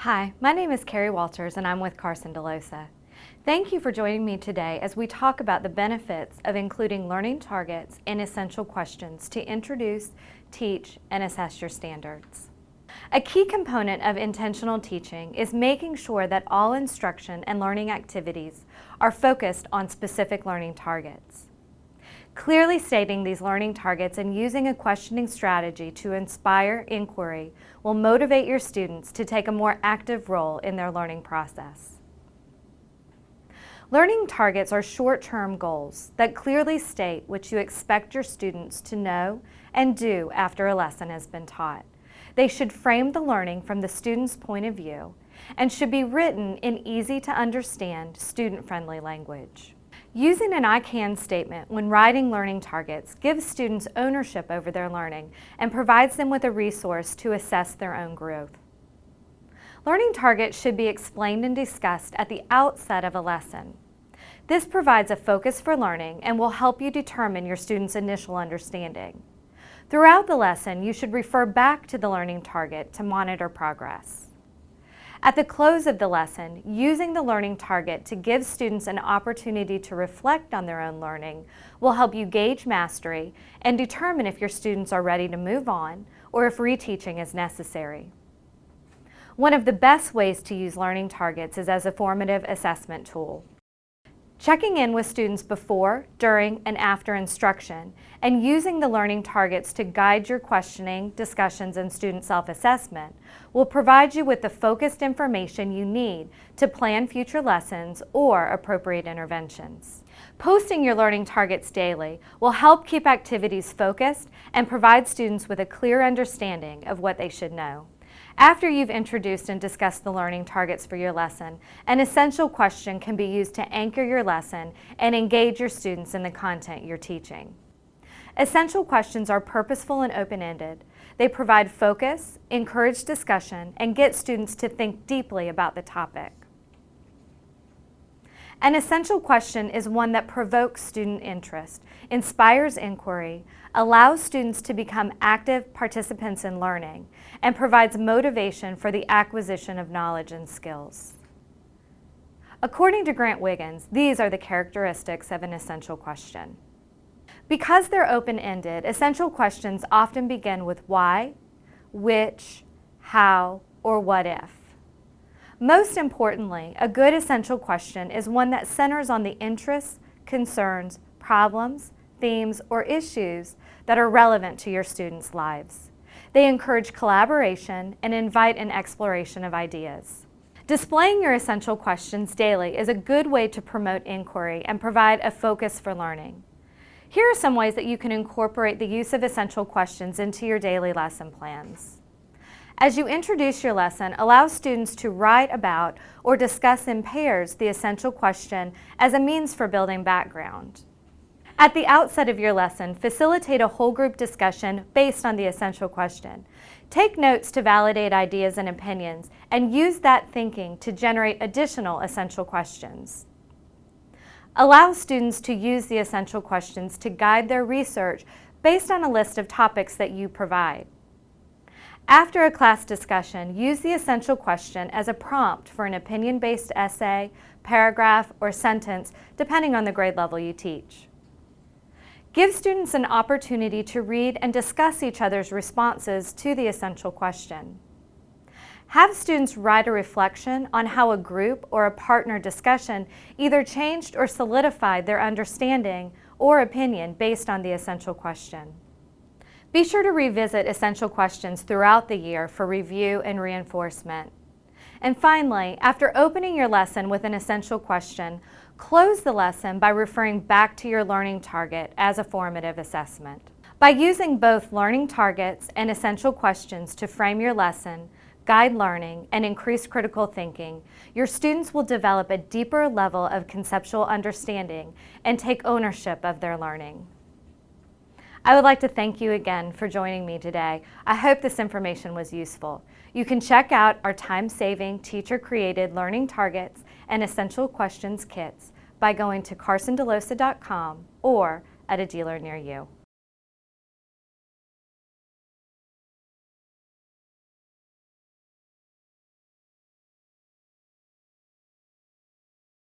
Hi, my name is Carrie Walters and I'm with Carson-Dellosa. Thank you for joining me today as we talk about the benefits of including learning targets and essential questions to introduce, teach, and assess your standards. A key component of intentional teaching is making sure that all instruction and learning activities are focused on specific learning targets. Clearly stating these learning targets and using a questioning strategy to inspire inquiry will motivate your students to take a more active role in their learning process. Learning targets are short-term goals that clearly state what you expect your students to know and do after a lesson has been taught. They should frame the learning from the student's point of view and should be written in easy-to-understand, student-friendly language. Using an I can statement when writing learning targets gives students ownership over their learning and provides them with a resource to assess their own growth. Learning targets should be explained and discussed at the outset of a lesson. This provides a focus for learning and will help you determine your students' initial understanding. Throughout the lesson, you should refer back to the learning target to monitor progress. At the close of the lesson, using the learning target to give students an opportunity to reflect on their own learning will help you gauge mastery and determine if your students are ready to move on or if reteaching is necessary. One of the best ways to use learning targets is as a formative assessment tool. Checking in with students before, during, and after instruction, and using the learning targets to guide your questioning, discussions, and student self-assessment will provide you with the focused information you need to plan future lessons or appropriate interventions. Posting your learning targets daily will help keep activities focused and provide students with a clear understanding of what they should know. After you've introduced and discussed the learning targets for your lesson, an essential question can be used to anchor your lesson and engage your students in the content you're teaching. Essential questions are purposeful and open-ended. They provide focus, encourage discussion, and get students to think deeply about the topic. An essential question is one that provokes student interest, inspires inquiry, allows students to become active participants in learning, and provides motivation for the acquisition of knowledge and skills. According to Grant Wiggins, these are the characteristics of an essential question. Because they're open-ended, essential questions often begin with why, which, how, or what if. Most importantly, a good essential question is one that centers on the interests, concerns, problems, themes, or issues that are relevant to your students' lives. They encourage collaboration and invite an exploration of ideas. Displaying your essential questions daily is a good way to promote inquiry and provide a focus for learning. Here are some ways that you can incorporate the use of essential questions into your daily lesson plans. As you introduce your lesson, allow students to write about or discuss in pairs the essential question as a means for building background. At the outset of your lesson, facilitate a whole group discussion based on the essential question. Take notes to validate ideas and opinions, and use that thinking to generate additional essential questions. Allow students to use the essential questions to guide their research based on a list of topics that you provide. After a class discussion, use the essential question as a prompt for an opinion-based essay, paragraph, or sentence, depending on the grade level you teach. Give students an opportunity to read and discuss each other's responses to the essential question. Have students write a reflection on how a group or a partner discussion either changed or solidified their understanding or opinion based on the essential question. Be sure to revisit essential questions throughout the year for review and reinforcement. And finally, after opening your lesson with an essential question, close the lesson by referring back to your learning target as a formative assessment. By using both learning targets and essential questions to frame your lesson, guide learning, and increase critical thinking, your students will develop a deeper level of conceptual understanding and take ownership of their learning. I would like to thank you again for joining me today. I hope this information was useful. You can check out our time-saving, teacher-created learning targets and essential questions kits by going to carsondellosa.com or at a dealer near you.